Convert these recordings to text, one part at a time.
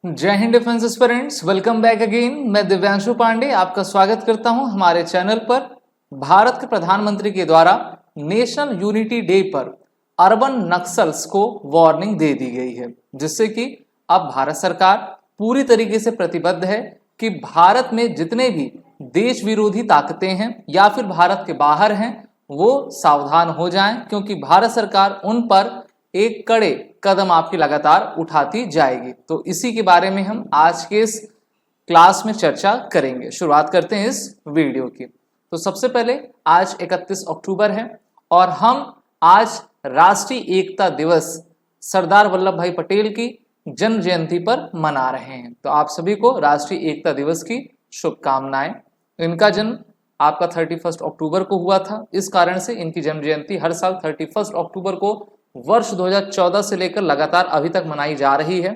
जय Hind defence aspirants, welcome back again. मैं दिव्यांशु पांडे आपका स्वागत करता हूं हमारे चैनल पर। भारत के प्रधानमंत्री के द्वारा नेशनल यूनिटी डे पर अर्बन नक्सल्स को वार्निंग दे दी गई है, जिससे कि अब भारत सरकार पूरी तरीके से प्रतिबद्ध है कि भारत में जितने भी देश विरोधी ताकतें हैं या फिर भारत के बाहर हैं वो सावधान हो जाएं, क्योंकि भारत सरकार उन पर एक कड़े कदम आपकी लगातार उठाती जाएगी। तो इसी के बारे में हम आज के इस क्लास में चर्चा करेंगे। शुरुआत करते हैं इस वीडियो की। तो सबसे पहले आज 31 अक्टूबर है और हम आज राष्ट्रीय एकता दिवस सरदार वल्लभ भाई पटेल की जन्म जयंती पर मना रहे हैं। तो आप सभी को राष्ट्रीय एकता दिवस की शुभकामनाएं। इनका जन्म आपका 31 अक्टूबर को हुआ था, इस कारण से इनकी जन्म जयंती हर साल 31 अक्टूबर को वर्ष 2014 से लेकर लगातार अभी तक मनाई जा रही है।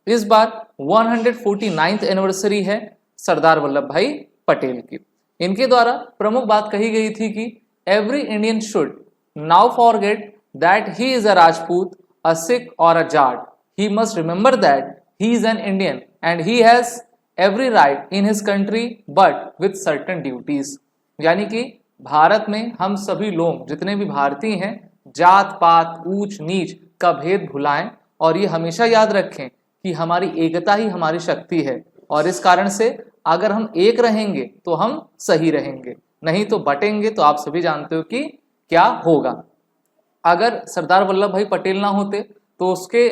इस बार 149th एनिवर्सरी है सरदार वल्लभ भाई पटेल की। इनके द्वारा प्रमुख बात कही गई थी कि every Indian should now forget that he is a Rajput, a Sikh और a Jat. He must remember that he is an Indian and he has every right in his country but with certain duties. यानी कि भारत में हम सभी लोग जितने भी भारतीय हैं जात पात ऊंच नीच का भेद भुलाएं और ये हमेशा याद रखें कि हमारी एकता ही हमारी शक्ति है, और इस कारण से अगर हम एक रहेंगे तो हम सही रहेंगे, नहीं तो बटेंगे तो आप सभी जानते हो कि क्या होगा। अगर सरदार वल्लभ भाई पटेल ना होते तो उसके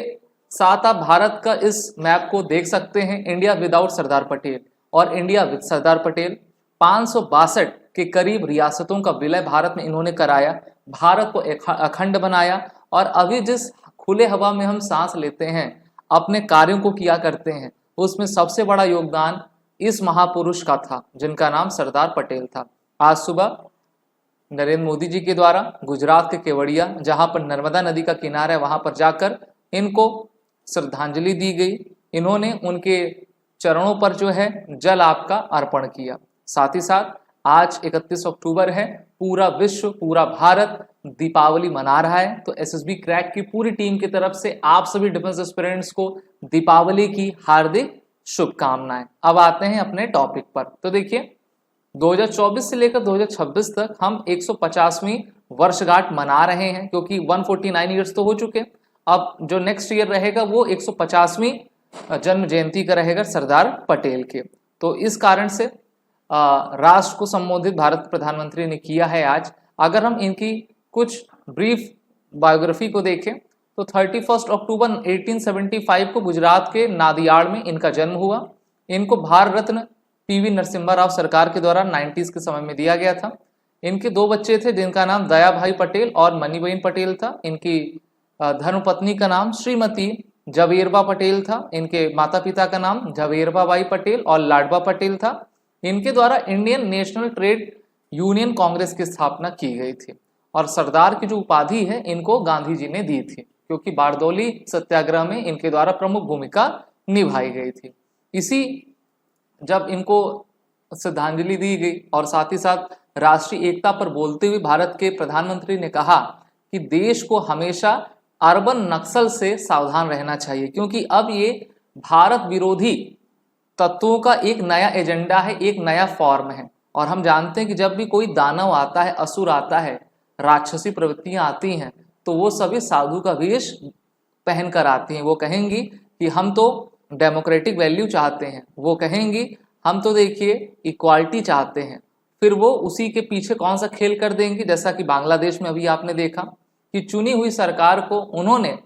साथ आप भारत का इस मैप को देख सकते हैं, इंडिया विदाउट सरदार पटेल और इंडिया विद सरदार पटेल। 562 के करीब रियासतों का विलय भारत में इन्होंने कराया, भारत को अखंड बनाया, और अभी जिस खुले हवा में हम सांस लेते हैं, अपने कार्यों को किया करते हैं, उसमें सबसे बड़ा योगदान इस महापुरुष का था जिनका नाम सरदार पटेल था। आज सुबह नरेंद्र मोदी जी के द्वारा गुजरात के केवड़िया, जहां पर नर्मदा नदी का किनारा है, वहां पर जाकर इनको श्रद्धांजलि दी गई। इन्होंने उनके चरणों पर जो है जल आपका अर्पण किया। साथ ही साथ आज 31 अक्टूबर है, पूरा विश्व पूरा भारत दीपावली मना रहा है। तो एसएसबी क्रैक की पूरी टीम की तरफ से आप सभी डिफेंस एस्पिरेंट्स को दीपावली की हार्दिक शुभकामनाएं। अब आते हैं अपने टॉपिक पर। तो देखिए 2024 से लेकर 2026 तक हम 150वीं वर्षगांठ मना रहे हैं, क्योंकि 149 ईयर्स तो हो चुके। अब जो नेक्स्ट ईयर रहेगा वो 150वीं जन्म जयंती का रहेगा सरदार पटेल के। तो इस कारण से राष्ट्र को संबोधित भारत प्रधानमंत्री ने किया है आज। अगर हम इनकी कुछ ब्रीफ बायोग्राफी को देखें तो 31 अक्टूबर 1875 को गुजरात के नादियाड़ में इनका जन्म हुआ। इनको भारत रत्न पीवी नरसिम्हा राव सरकार के द्वारा 90s के समय में दिया गया था। इनके दो बच्चे थे जिनका नाम दया भाई पटेल और मनीबेन पटेल था। इनकी धर्मपत्नी का नाम श्रीमती जवेरबा पटेल था। इनके माता पिता का नाम जवेरबा बाई पटेल और लाडबा पटेल था। इनके द्वारा Indian national trade union Congress की स्थापना की गई थी, और सरदार की जो उपाधि है इनको गांधी जी ने दी थी, क्योंकि बारदौली सत्याग्रह में इनके द्वारा प्रमुख भूमिका निभाई गई थी। इसी जब इनको श्रद्धांजलि दी गई और साथ ही साथ राष्ट्रीय एकता पर बोलते हुए भारत के प्रधानमंत्री ने कहा कि देश को हमेशा अर्बन नक्सल से सावधान रहना चाहिए, क्योंकि अब ये भारत विरोधी तत्वों का एक नया एजेंडा है, एक नया फॉर्म है। और हम जानते हैं कि जब भी कोई दानव आता है, असुर आता है, राक्षसी प्रवृत्तियां आती हैं, तो वो सभी साधु का वेश पहनकर आती हैं। वो कहेंगी कि हम तो डेमोक्रेटिक वैल्यू चाहते हैं, वो कहेंगी हम तो देखिए इक्वालिटी चाहते हैं। फिर वो उसी के पीछे कौन सा खेल कर देंगे, जैसा कि बांग्लादेश में अभी आपने देखा कि चुनी हुई सरकार को उन्होंने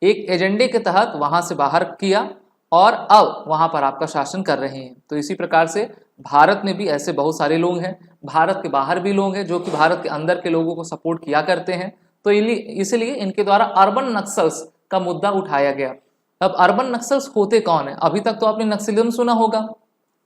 एक एजेंडे के तहत वहां से बाहर किया और अब वहां पर आपका शासन कर रहे हैं। तो इसी प्रकार से भारत में भी ऐसे बहुत सारे लोग हैं, भारत के बाहर भी लोग हैं जो कि भारत के अंदर के लोगों को सपोर्ट किया करते हैं। तो इसलिए इनके द्वारा अर्बन नक्सल्स का मुद्दा उठाया गया। अब अर्बन नक्सल्स होते कौन है? अभी तक तो आपने नक्सलिज्म सुना होगा।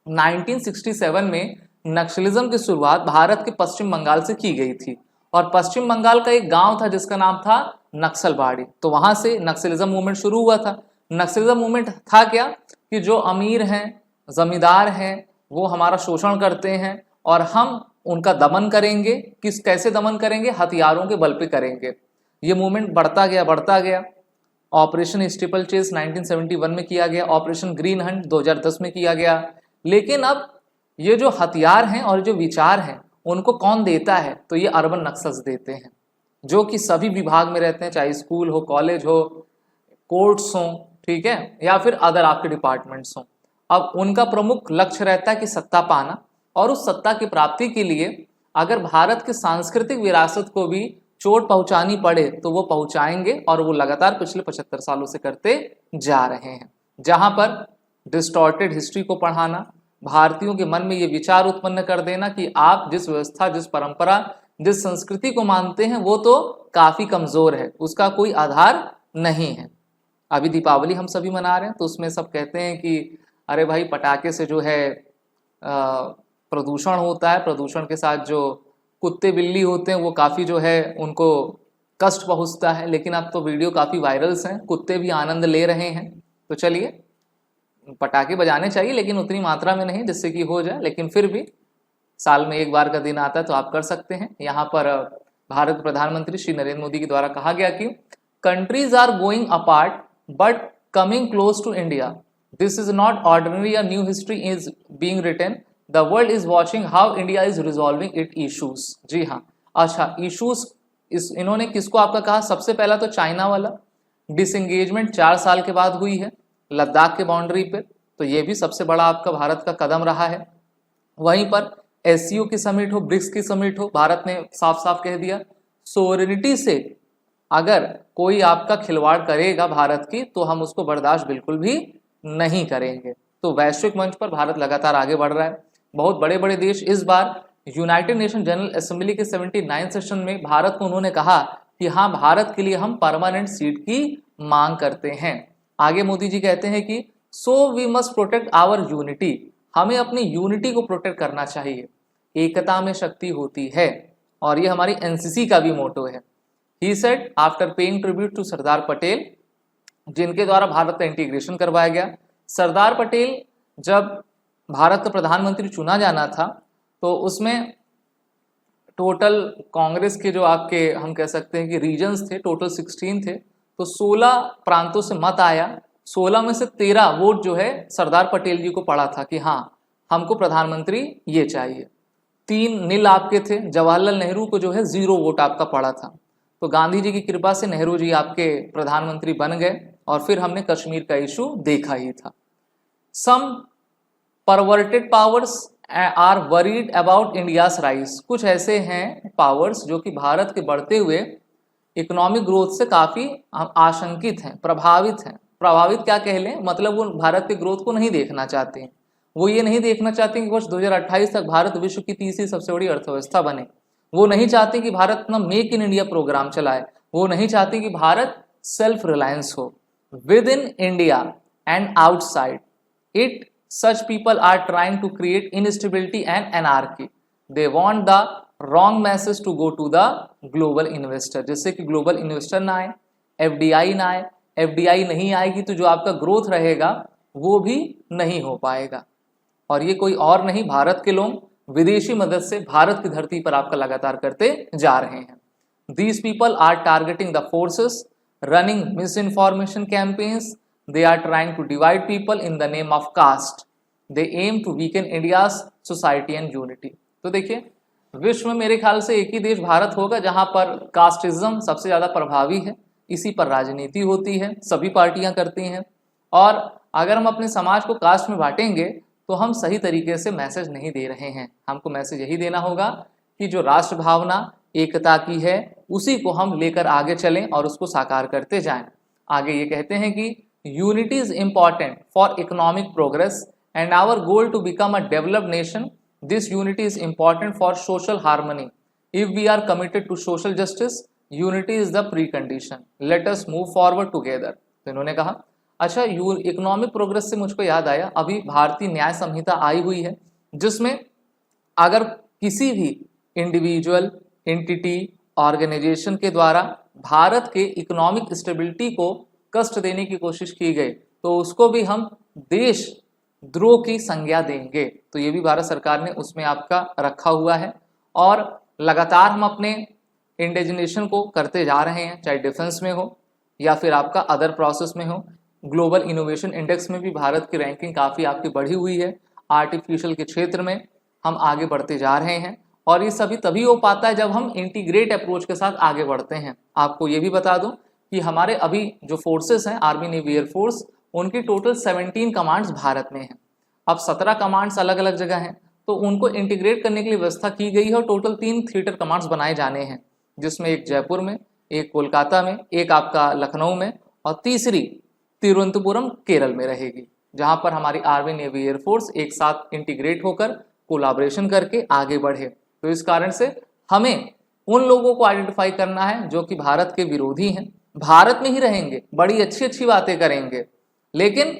1967 में नक्सलिज्म की शुरुआत भारत के पश्चिम बंगाल से की गई थी, और पश्चिम बंगाल का एक गांव था जिसका नाम था नक्सलबाड़ी। तो वहां से नक्सलिज्म मूवमेंट शुरू हुआ था। नक्सलिज्म मूवमेंट था क्या कि जो अमीर हैं, जमींदार हैं, वो हमारा शोषण करते हैं और हम उनका दमन करेंगे। कैसे दमन करेंगे? हथियारों के बल पे करेंगे। ये मूवमेंट बढ़ता गया। ऑपरेशन स्टीपल चेज 1971 में किया गया, ऑपरेशन ग्रीन हंट 2010 में किया गया। लेकिन अब ये जो हथियार हैं और जो विचार हैं उनको कौन देता है? तो ये अर्बन नक्सल्स देते हैं, जो कि सभी विभाग में रहते हैं, चाहे स्कूल हो, कॉलेज हो, कोर्ट्स हो, ठीक है, या फिर अदर आपके डिपार्टमेंट्स हो। अब उनका प्रमुख लक्ष्य रहता है कि सत्ता पाना, और उस सत्ता की प्राप्ति के लिए अगर भारत की सांस्कृतिक विरासत को भी चोट पहुंचानी पड़े तो वो पहुंचाएंगे, और वो लगातार पिछले 75 सालों से करते जा रहे हैं। जहां पर डिस्टॉर्टेड हिस्ट्री को पढ़ाना, भारतीयों के मन में ये विचार उत्पन्न कर देना कि आप जिस व्यवस्था, जिस परंपरा, जिस संस्कृति को मानते हैं वो तो काफी कमजोर है, उसका कोई आधार नहीं है। अभी दीपावली हम सभी मना रहे हैं, तो उसमें सब कहते हैं कि अरे भाई पटाखे से जो है प्रदूषण होता है, प्रदूषण के साथ जो कुत्ते बिल्ली होते हैं वो काफ़ी जो है उनको कष्ट पहुंचता है। लेकिन अब तो वीडियो काफ़ी वायरल्स हैं, कुत्ते भी आनंद ले रहे हैं। तो चलिए, पटाखे बजाने चाहिए लेकिन उतनी मात्रा में नहीं जिससे कि हो जाए, लेकिन फिर भी साल में एक बार का दिन आता है तो आप कर सकते हैं। यहाँ पर भारत के प्रधानमंत्री श्री नरेंद्र मोदी के द्वारा कहा गया कि countries are going apart but coming close to India, this is not ordinary, a new history is being written, the world is watching how India is resolving it issues. जी हाँ, अच्छा, इशूज इन्होंने किसको आपका कहा? सबसे पहला तो चाइना वाला डिसएंगेजमेंट 4 साल के बाद हुई है लद्दाख के बाउंड्री पे, तो ये भी सबसे बड़ा आपका भारत का कदम रहा है। वहीं पर एससीओ की समिट हो, ब्रिक्स की समिट हो, भारत ने साफ साफ कह दिया सोवरेनिटी से अगर कोई आपका खिलवाड़ करेगा भारत की तो हम उसको बर्दाश्त बिल्कुल भी नहीं करेंगे। तो वैश्विक मंच पर भारत लगातार आगे बढ़ रहा है। बहुत बड़े बड़े देश इस बार यूनाइटेड नेशन जनरल असेंबली के 79 सेशन में भारत को उन्होंने कहा कि हाँ, भारत के लिए हम परमानेंट सीट की मांग करते हैं। आगे मोदी जी कहते हैं कि so we must protect our unity, हमें अपनी यूनिटी को प्रोटेक्ट करना चाहिए, एकता में शक्ति होती है, और ये हमारी एनसीसी का भी मोटो है। He said after paying tribute to Sardar Patel, जिनके द्वारा भारत का इंटीग्रेशन करवाया गया। सरदार पटेल जब भारत का प्रधानमंत्री चुना जाना था तो उसमें टोटल कांग्रेस के जो आपके हम कह सकते हैं कि रीजन्स थे, टोटल 16 थे, तो 16 प्रांतों से मत आया। 16 में से 13 वोट जो है सरदार पटेल जी को पड़ा था कि हाँ, हमको प्रधानमंत्री ये चाहिए। 3 नील आपके थे, जवाहरलाल नेहरू को जो है 0 वोट आपका पड़ा था। तो गांधी जी की कृपा से नेहरू जी आपके प्रधानमंत्री बन गए, और फिर हमने कश्मीर का इशू देखा ही था। Some perverted powers are worried about India's rise, कुछ ऐसे हैं पावर्स जो कि भारत के बढ़ते हुए इकोनॉमिक ग्रोथ से काफ़ी आशंकित हैं, प्रभावित हैं। प्रभावित क्या कह लें, मतलब वो भारत के ग्रोथ को नहीं देखना चाहते हैं। वो ये नहीं देखना चाहते कि वर्ष 2028 तक भारत विश्व की तीसरी सबसे बड़ी अर्थव्यवस्था बने। वो नहीं चाहते कि भारत अपना मेक इन इंडिया प्रोग्राम चलाए। वो नहीं चाहते कि भारत सेल्फ रिलायंस हो। With in India and outside it, such people are trying to create instability and anarchy. They want the wrong message to go to the global investor, जिससे कि global investor ना आए, एफडीआई ना आए। FDI नहीं आएगी तो जो आपका ग्रोथ रहेगा वो भी नहीं हो पाएगा। और ये कोई और नहीं, भारत के लोग विदेशी मदद से भारत की धरती पर आपका लगातार करते जा रहे हैं। These people are targeting the forces, running misinformation campaigns. They are trying to divide people in the name of caste. They aim to weaken India's society and unity. तो देखिए, विश्व में मेरे ख्याल से एक ही देश भारत होगा जहां पर कास्टिज्म सबसे ज़्यादा प्रभावी है। इसी पर राजनीति होती है, सभी पार्टियां करती हैं। और अगर हम अपने समाज को कास्ट में बांटेंगे तो हम सही तरीके से मैसेज नहीं दे रहे हैं। हमको मैसेज यही देना होगा कि जो राष्ट्र भावना एकता की है उसी को हम लेकर आगे चलें और उसको साकार करते जाएं। आगे ये कहते हैं कि unity is important for economic progress and our goal to become a developed nation. This unity is important for social harmony. If we are committed to social justice, unity is the precondition. Let us move forward together. तो इन्होंने कहा, अच्छा, economic progress से मुझको याद आया, अभी भारतीय न्याय संहिता आई हुई है जिसमें अगर किसी भी इंडिविजुअल, एंटिटी, ऑर्गेनाइजेशन के द्वारा भारत के इकोनॉमिक स्टेबिलिटी को कष्ट देने की कोशिश की गई तो उसको भी हम देश द्रोह की संज्ञा देंगे। तो ये भी भारत सरकार ने उसमें आपका रखा हुआ है। और लगातार हम अपने इंडिजिनेशन को करते जा रहे हैं, चाहे डिफेंस में हो, या फिर आपका अदर प्रोसेस में हो। ग्लोबल इनोवेशन इंडेक्स में भी भारत की रैंकिंग काफ़ी आपकी बढ़ी हुई है। आर्टिफिशियल के क्षेत्र में हम आगे बढ़ते जा रहे हैं और ये सभी तभी हो पाता है जब हम इंटीग्रेट अप्रोच के साथ आगे बढ़ते हैं। आपको ये भी बता दूं कि हमारे अभी जो फोर्सेस हैं, आर्मी, नेवी, एयरफोर्स, उनकी टोटल 17 कमांड्स भारत में हैं। अब 17 कमांड्स अलग अलग जगह हैं, तो उनको इंटीग्रेट करने के लिए व्यवस्था की गई है और टोटल 3 थिएटर कमांड्स बनाए जाने हैं, जिसमें एक जयपुर में, एक कोलकाता में, एक आपका लखनऊ में और तीसरी तिरुवनंतपुरम केरल में रहेगी, जहां पर हमारी आर्मी, नेवी, एयरफोर्स एक साथ इंटीग्रेट होकर कोलैबोरेशन करके आगे बढ़े। तो इस कारण से हमें उन लोगों को आइडेंटिफाई करना है जो कि भारत के विरोधी हैं, भारत में ही रहेंगे, बड़ी अच्छी अच्छी बातें करेंगे, लेकिन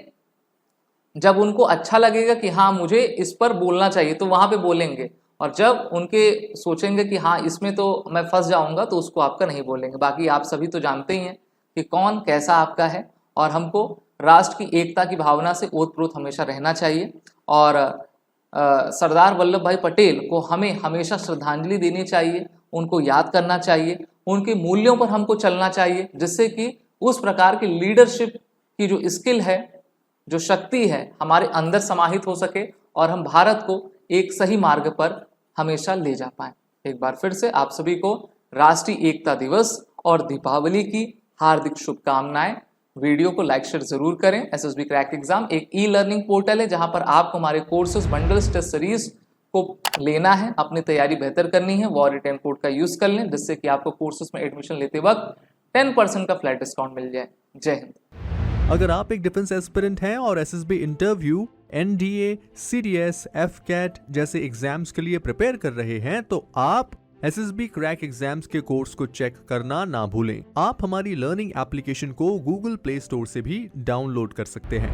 जब उनको अच्छा लगेगा कि हाँ मुझे इस पर बोलना चाहिए तो वहां पे बोलेंगे, और जब उनके सोचेंगे कि हाँ इसमें तो मैं फंस जाऊंगा तो उसको आपका नहीं बोलेंगे। बाकी आप सभी तो जानते ही हैं कि कौन कैसा आपका है, और हमको राष्ट्र की एकता की भावना से ओतप्रोत हमेशा रहना चाहिए। और सरदार वल्लभ भाई पटेल को हमें हमेशा श्रद्धांजलि देनी चाहिए, उनको याद करना चाहिए, उनके मूल्यों पर हमको चलना चाहिए, जिससे कि उस प्रकार की लीडरशिप की जो स्किल है, जो शक्ति है, हमारे अंदर समाहित हो सके और हम भारत को एक सही मार्ग पर हमेशा ले जा पाए। एक बार फिर से आप सभी को राष्ट्रीय एकता दिवस और दीपावली की हार्दिक शुभकामनाएं। वीडियो को लाइक शेयर जरूर करें। एसएसबी क्रैक एग्जाम एक ई लर्निंग पोर्टल है जहां पर आपको हमारे कोर्सेज, बंडल्स, टेस्ट सीरीज को लेना है, अपनी तैयारी बेहतर करनी है। वॉर रिटर्न कोड का यूज कर लें, जिससे कि आपको कोर्सेज में एडमिशन लेते वक्त 10% का फ्लैट डिस्काउंट मिल जाए। जय हिंद। अगर आप एक डिफेंस एस्पिरेंट हैं और SSB interview, NDA, CDS, AFCAT जैसे एग्जाम्स के लिए प्रिपेयर कर रहे हैं तो आप एसएसबी क्रैक एग्जाम्स के कोर्स को चेक करना ना भूलें। आप हमारी लर्निंग एप्लीकेशन को गूगल प्ले स्टोर से भी डाउनलोड कर सकते हैं।